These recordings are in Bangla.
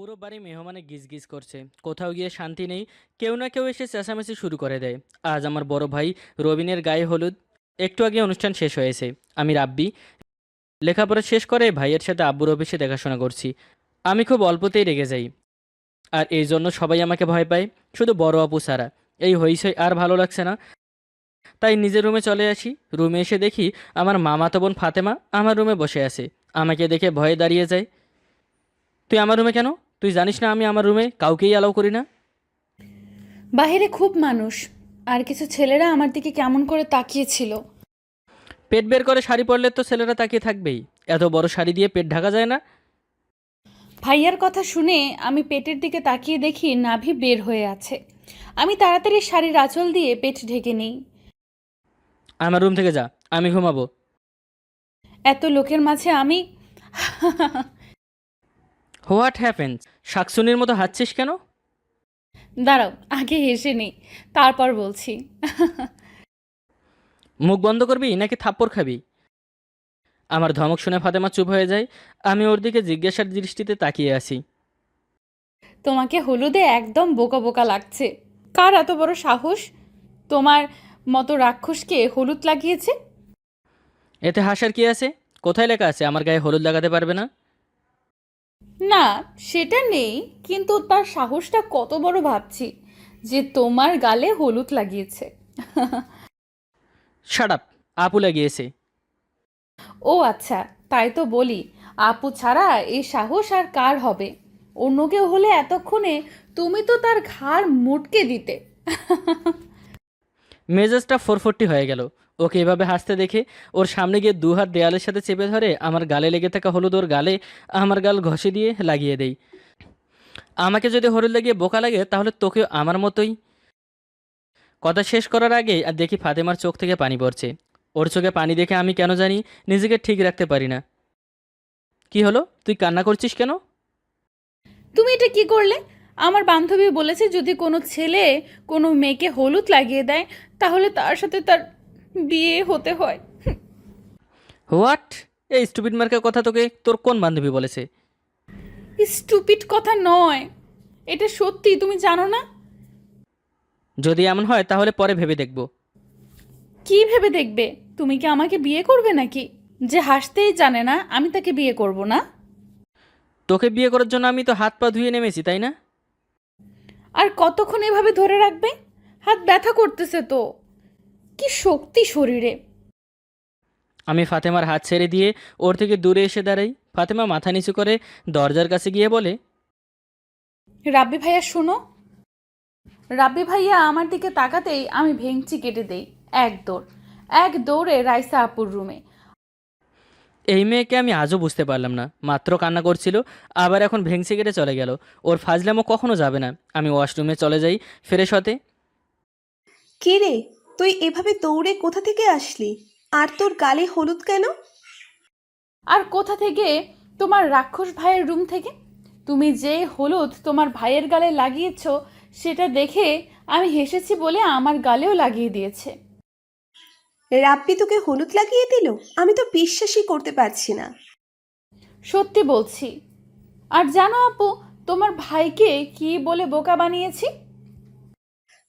পুরো বাড়ি মেহমানে গিজগিজ করছে, কোথাও গিয়ে শান্তি নেই। কেউ না কেউ এসে চেঁচামেচি শুরু করে দেয়। আজ আমার বড় ভাই রবিনের গায়ে হলুদ। একটু আগে অনুষ্ঠান শেষ হয়েছে। আমি রাব্বি, লেখাপড়া শেষ করে ভাইয়ের সাথে আব্বুর অফিসে দেখাশোনা করছি। আমি খুব অল্পতেই রেগে যাই, আর এই জন্য সবাই আমাকে ভয় পায়, শুধু বড় আপু ছাড়া। এই হইচই আর ভালো লাগছে না, তাই নিজের রুমে চলে আসি। রুমে এসে দেখি আমার মামাতো বোন ফাতেমা আমার রুমে বসে আছে। আমাকে দেখে ভয়ে দাঁড়িয়ে যায়। তুই আমার রুমে কেন? তুই জানিস না আমি আমার রুমে কাউকেই অ্যালাউ করি না? বাহিরে খুব মানুষ, আর কিছু ছেলেরা আমার দিকে কেমন করে তাকিয়েছিল। পেট বের করে শাড়ি পরলে তো ছেলেরা তাকিয়ে থাকবেই। এত বড় শাড়ি দিয়ে পেট ঢাকা যায় না? ভাইয়ার কথা শুনে আমি পেটের দিকে তাকিয়ে দেখি নাভি বের হয়ে আছে। আমি তাড়াতাড়ি শাড়ির আঁচল দিয়ে পেট ঢেকে নিই। আমার রুম থেকে যা, আমি ঘুমাবো। এত লোকের মাঝে আমি হোয়াট হ্যাপেন্স? শাকসুনির মতো হাঁটছিস কেন? দাঁড়াও, আগে হেসে নিই, তারপর বলছি। মুখ বন্ধ করবি নাকি থাপ্পড় খাবি? আমার ধমক শুনে ফাতেমা চুপ হয়ে যায়। আমি ওর দিকে জিজ্ঞাসার দৃষ্টিতে তাকিয়ে আছি। তোমাকে হলুদে একদম বোকা বোকা লাগছে। কার এত বড় সাহস তোমার মতো রাক্ষসকে হলুদ লাগিয়েছে? এতে হাসার কি আছে? কোথায় লেখা আছে আমার গায়ে হলুদ লাগাতে পারবে না? না, সেটা নেই, কিন্তু তার সাহসটা কত বড় ভাবছি, যে তোমার গালে হলুদ লাগিয়েছে। Shut up. আপু লাগিয়েছে। ও আচ্ছা, তাই তো বলি, আপু ছাড়া এই সাহস আর কার হবে? অন্য কেউ হলে এতক্ষণে তুমি তো তার ঘাড় মুটকে দিতে। মেজাজটা 440 হয়ে গেল। ওকে এভাবে হাসতে দেখে ওর সামনে গিয়ে দু হাত দেয়ালের সাথে চেপে ধরে আমার গালে লেগে থাকা হলুদ ওর গালে, আমার গাল ঘষে দিয়ে লাগিয়ে দেই। আমাকে যদি হলুদ লাগিয়ে বোকা লাগে তাহলে তোকেও আমার মতোই। কথা শেষ করার আগে আর দেখি ফাতেমার চোখ থেকে পানি পড়ছে। ওর চোখে পানি দেখে আমি কেন জানি নিজেকে ঠিক রাখতে পারি না। কি হলো? তুই কান্না করছিস কেন? তুমি এটা কি করলে? আমার বান্ধবী বলেছে যদি কোনো ছেলে কোনো মেয়েকে হলুদ লাগিয়ে দেয়, তাহলে তার সাথে তার বিয়ে হতে হয়। হোয়াট? এই স্টুপিড মার্কের কথা তোকে তোর কোন বান্ধবী বলেছে? স্টুপিড কথা নয়, এটা সত্যি, তুমি জানো না? যদি এমন হয় তাহলে পরে ভেবে দেখব। কি ভেবে দেখবে? তুমি কি আমাকে বিয়ে করবে নাকি? যে হাসতেই জানে না আমি তাকে বিয়ে করব না? তোকে বিয়ে করার জন্য আমি তো হাত পা ধুয়ে নেমেছি, তাই না? আর কতক্ষণ এভাবে ধরে রাখবে? হাত ব্যথা করতেছে তো। কি শক্তি শরীরে! আমি ফাতেমার হাত ছেড়ে দিয়ে ওর থেকে দূরে এসে দাঁড়াই। ফাতেমা মাথা নিচু করে দরজার কাছে গিয়ে বলে, রাব্বি ভাইয়া শোনো। রাব্বি ভাইয়া আমার দিকে তাকাতেই আমি ভেঙচি কেটে দেই। এক দৌড়, এক দৌড়ে রাইসা আপুর রুমে। এই মেয়েকে আমি আজও বুঝতে পারলাম না। মাত্র কান্না করছিল, আবার এখন ভেংসি কেটে চলে গেল। ওর ফাজলামো কখনো যাবে না। আমি ওয়াশরুমে চলে যাই ফ্রেশ হতে। কে রে, তুই এভাবে দৌড়ে কোথা থেকে আসলি? আর তোর গালে হলুদ কেন? আর কোথা থেকে? তোমার রাক্ষস ভাইয়ের রুম থেকে। তুমি যে হলুদ তোমার ভাইয়ের গালে লাগিয়েছ, সেটা দেখে আমি হেসেছি বলে আমার গালেও লাগিয়ে দিয়েছে। রাব্বি তোকে হলুদ লাগিয়ে দিল? আমি তো বিশ্বাসই করতে পারছি না। সত্যি বলছি। আর জানো আপু, তোমার ভাইকে কি বলে বোকা বানিয়েছি?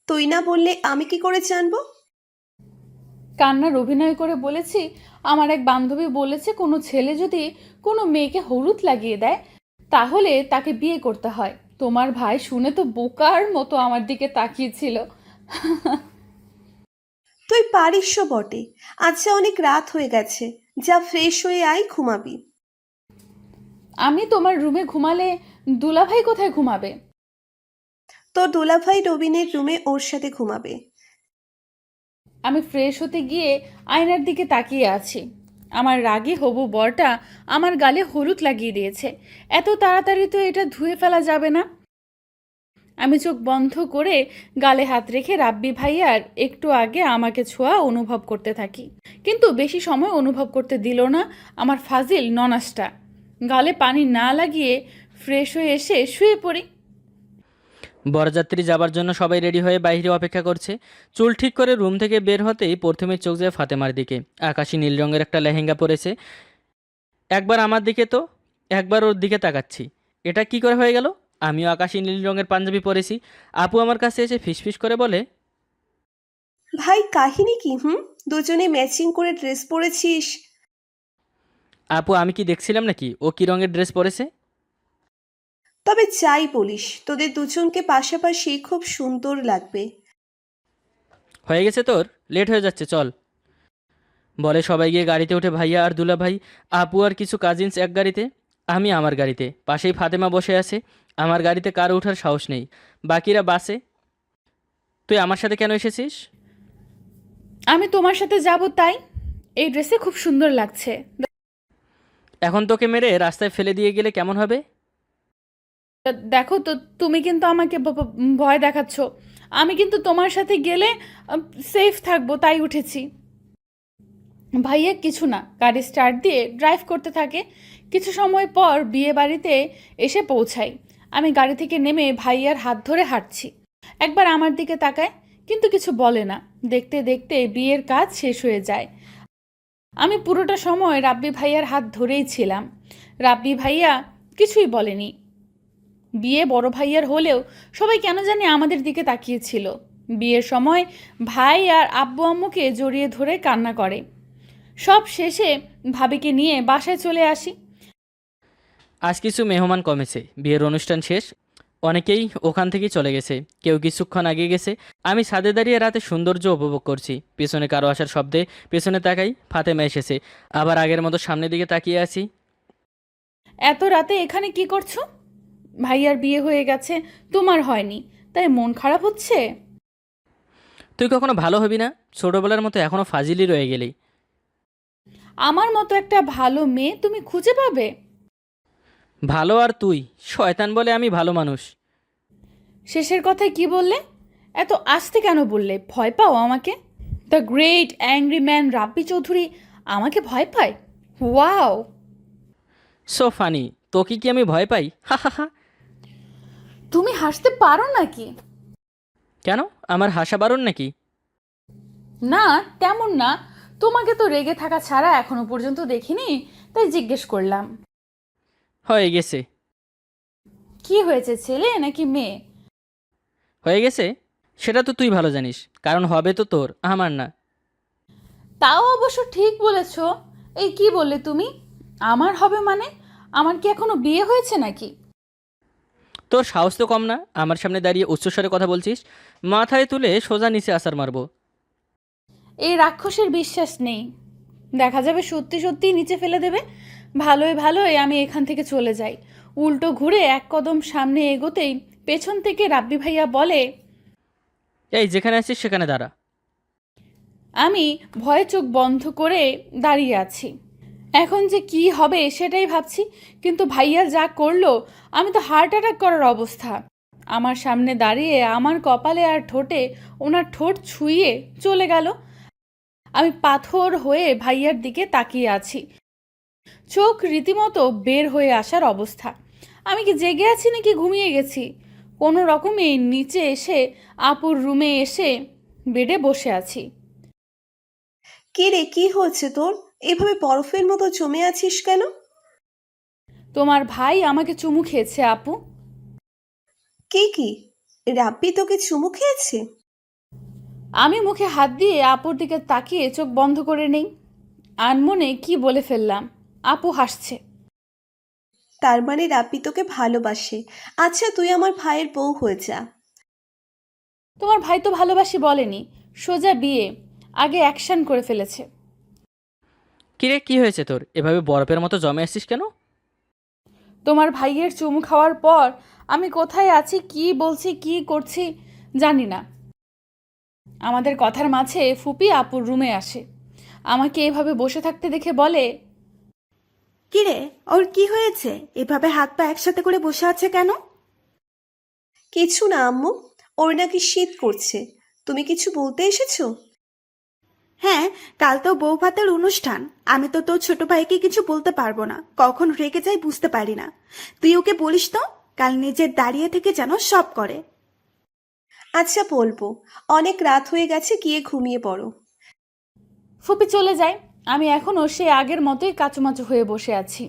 তুই না বললে আমি কি করে জানবো? কান্নার অভিনয় করে বলেছি, আমার এক বান্ধবী বলেছে কোনো ছেলে যদি কোনো মেয়েকে হলুদ লাগিয়ে দেয়, তাহলে তাকে বিয়ে করতে হয়। তোমার ভাই শুনে তো বোকার মতো আমার দিকে তাকিয়েছিল। তুই পারিস বটে। আচ্ছা, অনেক রাত হয়ে গেছে, যা ফ্রেশ হয়ে আয়, ঘুমাবি। আমি তোমার রুমে ঘুমালে দুলাভাই কোথায় ঘুমাবে? তোর দুলাভাই রবিনের রুমে ওর সাথে ঘুমাবে। আমি ফ্রেশ হতে গিয়ে আয়নার দিকে তাকিয়ে আছি। আমার রাগী হবু বরটা আমার গালে হলুদ লাগিয়ে দিয়েছে। এত তাড়াতাড়ি তো এটা ধুয়ে ফেলা যাবে না। আমি চোখ বন্ধ করে গালে হাত রেখে রাব্বি ভাইয়ার একটু আগে আমাকে ছোঁয়া অনুভব করতে থাকি, কিন্তু বেশি সময় অনুভব করতে দিল না আমার ফাজিল ননাসটা। গালে পানি না লাগিয়ে ফ্রেশ হয়ে এসে শুয়ে পড়ি। বরযাত্রী যাবার জন্য সবাই রেডি হয়ে বাইরে অপেক্ষা করছে। চুল ঠিক করে রুম থেকে বের হতেই প্রথমে চোখ যায় ফাতেমার দিকে। আকাশি নীল রঙের একটা লেহেঙ্গা পরেছে। একবার আমার দিকে তো একবার ওর দিকে তাকাচ্ছি। এটা কি করে হয়ে গেল? আমিও আকাশি নীল রঙের পাঞ্জাবি পরেছি। আপু আমার কাছে এসে ফিসফিস করে বলে, ভাই কাহিনী কি? দুজনে ম্যাচিং করে ড্রেস পরেছিস। আপু আমি কি দেখছিলাম নাকি ও কি রঙের ড্রেস পরেছে? তবে যাই বলিস, তোদের দুজনকে পাশাপাশি খুব সুন্দর লাগবে। হয়ে গেছে তোর, লেট হয়ে যাচ্ছে, চল। বলে সবাই গিয়ে গাড়িতে উঠে ভাইয়া আর দুলা ভাই, আপু আর কিছু কাজিনস এক গাড়িতে, আমি আমার গাড়িতে। পাশেই ফাতেমা বসে আছে। আমার গাড়িতে কারো ওঠার সাহস নেই, বাকিরা বাসে। তুই আমার সাথে কেন এসেছিস? আমি তোমার সাথে যাব তাই। এই ড্রেসে খুব সুন্দর লাগছে। এখন তোকে মেরে রাস্তায় ফেলে দিয়ে গেলে কেমন হবে? দেখো তো, তুমি কিন্তু আমাকে ভয় দেখাচ্ছ। আমি কিন্তু তোমার সাথে গেলে সেফ থাকবো, তাই উঠেছি। ভাইয়া কিছু না, গাড়ি স্টার্ট দিয়ে ড্রাইভ করতে থাকে। কিছু সময় পর বিয়ে বাড়িতে এসে পৌঁছাই। আমি গাড়ি থেকে নেমে ভাইয়ার হাত ধরে হাঁটছি। একবার আমার দিকে তাকায়, কিন্তু কিছু বলে না। দেখতে দেখতে বিয়ের কাজ শেষ হয়ে যায়। আমি পুরোটা সময় রাব্বি ভাইয়ার হাত ধরেই ছিলাম। রাব্বি ভাইয়া কিছুই বলেনি। বিয়ে বড় ভাইয়ার হলেও সবাই কেন জানি আমাদের দিকে তাকিয়েছিল। বিয়ের সময় ভাই আর আব্বু আম্মুকে জড়িয়ে ধরে কান্না করে। সব শেষে ভাবিকে নিয়ে বাসায় চলে আসি। আজ কিছু মেহমান কমেছে, বিয়ের অনুষ্ঠান শেষ, অনেকেই ওখান থেকেই চলে গেছে, কেউ কিছুক্ষণ আগে গেছে। আমি ছাদে দাঁড়িয়ে রাতে সৌন্দর্য উপভোগ করছি। পেছনে কারো আসার শব্দে পেছনে তাকাই, ফাতেমা এসেছে। আবার আগের মতো সামনের দিকে তাকিয়ে আছি। এত রাতে এখানে কি করছো? ভাইয়ার বিয়ে হয়ে গেছে, তোমার হয়নি, তাই মন খারাপ হচ্ছে? তুই কখনো ভালো হবি না, ছোটবেলার মতো এখনো ফাজিলি রয়ে গেলি। আমার মতো একটা ভালো মেয়ে তুমি খুঁজে পাবে? ভালো আর তুই শয়তান বলে আমি ভালো মানুষ। শেষের কথায় কি বললে? এত আস্তে কেন বললে? ভয় পাও আমাকে? দ্য গ্রেট অ্যাংরি ম্যান রাব্বি চৌধুরী আমাকে ভয় পায়? ওয়াও! সো ফানি, তোকে কি আমি ভয় পাই? হা হা হা। তুমি হাসতে পারো নাকি? কেন, আমার হাসা বারণ নাকি? না, তেমন না। তোমাকে তো রেগে থাকা ছাড়া এখনো পর্যন্ত দেখিনি, তাই জিজ্ঞেস করলাম। হয়ে গেছে। কি হয়েছে, ছেলে নাকি মেয়ে? হয়ে গেছে, সেটা তো তুই ভালো জানিস, কারণ হবে তো তোর, আমার না। তাও অবশ্য ঠিক বলেছ। এই কি বললে তুমি? আমার হবে মানে? আমার কি এখনো বিয়ে হয়েছে নাকি? তোর সাহস তো কম না, আমার সামনে দাঁড়িয়ে উচ্চস্বরে কথা বলছিস। মাথায় তুলে সোজা নিচে আসার মারবো। এই রাক্ষসের বিশ্বাস নেই। দেখা যাবে সত্যি সত্যি নিচে ফেলে দেবে। ভালোই ভালোই আমি এখান থেকে চলে যাই। উল্টো ঘুরে এক কদম সামনে এগোতেই পেছন থেকে রাব্বি ভাইয়া বলে, এই যেখানে আছিস সেখানে দাঁড়া। আমি ভয়ে চোখ বন্ধ করে দাঁড়িয়ে আছি। এখন যে কি হবে সেটাই ভাবছি। কিন্তু ভাইয়া যা করলো, আমি তো হার্ট অ্যাটাক করার অবস্থা। আমার সামনে দাঁড়িয়ে আমার কপালে আর ঠোঁটে ওনার ঠোঁট ছুঁয়ে চলে গেল। আমি পাথর হয়ে ভাইয়ার দিকে তাকিয়ে আছি। চোখ রীতিমতো বের হয়ে আসার অবস্থা। আমি কি জেগে আছি নাকি ঘুমিয়ে গেছি? কোনো রকমে নিচে এসে আপুর রুমে এসে বেডে বসে আছি। কে রে, কি হয়েছে তোর? এভাবে বরফের মতো জমে আছিস কেন? তোমার ভাই আমাকে চুমু খেয়েছে আপু। কি রাব্বি তোকে চুমু খেয়েছে? আমি মুখে হাত দিয়ে আপুর দিকে তাকিয়ে চোখ বন্ধ করে নেই। আনমনে কি বলে ফেললাম। আপু হাসছে। তার মানে রাব্বি তোকে ভালোবাসে। আচ্ছা, তুই আমার ভাইয়ের বউ হয়ে যা। তোমার ভাই তো ভালোবাসি বলেনি, সোজা বিয়ে। আগে অ্যাকশন করে ফেলেছে। কিরে, কি হয়েছে তোর, এভাবে বরফের মতো জমে আসছিস কেন? তোমার ভাইয়ের চুমু খাওয়ার পর আমি কোথায় আছি, কি বলছি, কি করছি জানি না। আমাদের কথার মাঝে ফুপি আপুর রুমে আসে। আমাকে এভাবে বসে থাকতে দেখে বলে, কিরে, ওর কি হয়েছে? এভাবে হাত পা একসাথে করে বসে আছে কেন? কিছু না আম্মু, ওর নাকি শীত করছে। তুমি কিছু বলতে এসেছো? হ্যাঁ, কাল তো বউ ভাতের অনুষ্ঠান। আমি তো তোর ছোট ভাইকে কিছু বলতে পারবো না, কখন রেগে যাই বুঝতে পারি না। তুই ওকে বলিস তো কাল নিজের দাঁড়িয়ে থেকে যেন সব করে। আচ্ছা বলবো। অনেক রাত হয়ে গেছে, গিয়ে ঘুমিয়ে পড়ো। ফুপি চলে যায়। আমি এখনও সে আগের মতোই কাচুমাচু হয়ে বসে আছি।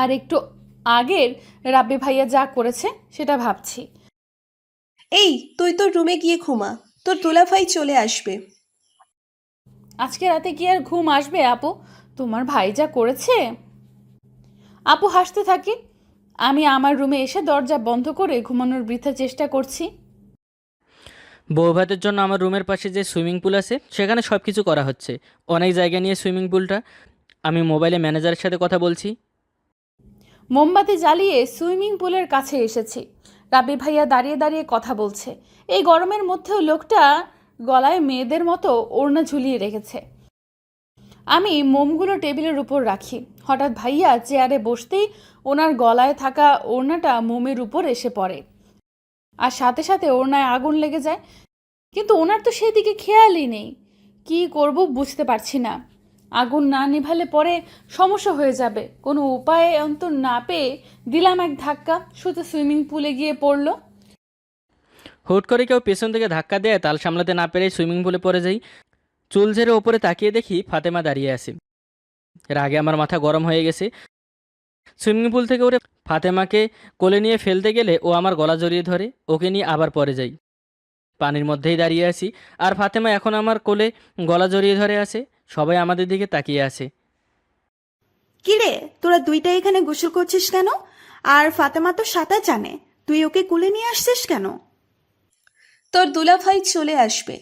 আর একটু আগের রাব্বি ভাইয়া যা করেছে সেটা ভাবছি। এই, তুই তোর রুমে গিয়ে ঘুমা, তোর দুলাভাই চলে আসবে। আজকে রাতে কি আর ঘুম আসবে আপু? তোমার ভাই যা করেছে। আপু হাসতে থাকে। আমি আমার রুমে এসে দরজা বন্ধ করে ঘুমানোর বৃথা চেষ্টা করছি। বউ ভাতের জন্য আমার রুমের পাশে যে সুইমিং পুল আছে সেখানে সব কিছু করা হচ্ছে। অনেক জায়গা নিয়ে সুইমিং পুলটা। আমি মোবাইলে ম্যানেজারের সাথে কথা বলছি। মোমবাতি জ্বালিয়ে সুইমিং পুলের কাছে এসেছি। রাব্বি ভাইয়া দাঁড়িয়ে দাঁড়িয়ে কথা বলছে। এই গরমের মধ্যেও লোকটা গলায় মেয়েদের মতো ওড়না ঝুলিয়ে রেখেছে। আমি মোমগুলো টেবিলের উপর রাখি। হঠাৎ ভাইয়া চেয়ারে বসতেই ওনার গলায় থাকা ওড়নাটা মোমের উপর এসে পড়ে, আর সাথে সাথে ওড়নায় আগুন লেগে যায়। কিন্তু ওনার তো সেদিকে খেয়ালই নেই। কি করব বুঝতে পারছি না। আগুন না নিভালে পরে সমস্যা হয়ে যাবে। কোনো উপায় অন্তর না পেয়ে দিলাম এক ধাক্কা, সোজা সুইমিং পুলে গিয়ে পড়লো। হুট করে কেউ পেছন থেকে ধাক্কা দেয়, তাল সামলাতে না পেরে সুইমিং পুলে পড়ে যাই। চুল ঝেড়ে ওপরে তাকিয়ে দেখি ফাতেমা দাঁড়িয়ে আছে। রাগে আমার মাথা গরম হয়ে গেছে। সুইমিং পুল থেকে ওরে ফাতেমাকে কোলে নিয়ে ফেলতে গেলে ও আমার গলা জড়িয়ে ধরে। ওকে নিয়ে আবার পড়ে যাই। পানির মধ্যেই দাঁড়িয়ে আছি, আর ফাতেমা এখন আমার কোলে গলা জড়িয়ে ধরে আছে। সবাই আমাদের দিকে তাকিয়ে আছে। কিরে, তোরা দুইটা এখানে গোসল করছিস কেন? আর ফাতেমা তো সাঁতার জানে, তুই ওকে কুলে নিয়ে আসছিস কেন? তোর দুলাভাই চলে আসবে।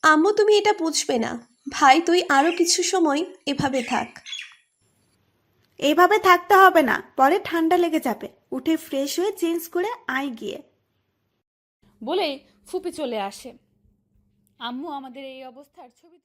আম্মু, তুমি এটা বুঝবে না। ভাই, তুই আরো কিছু সময় এভাবে থাক। এইভাবে থাকতে হবে না, পরে ঠান্ডা লেগে যাবে। উঠে ফ্রেশ হয়ে চেঞ্জ করে আয় গিয়ে। বলেই ফুপি চলে আসে। আম্মু আমাদের এই অবস্থার ছবি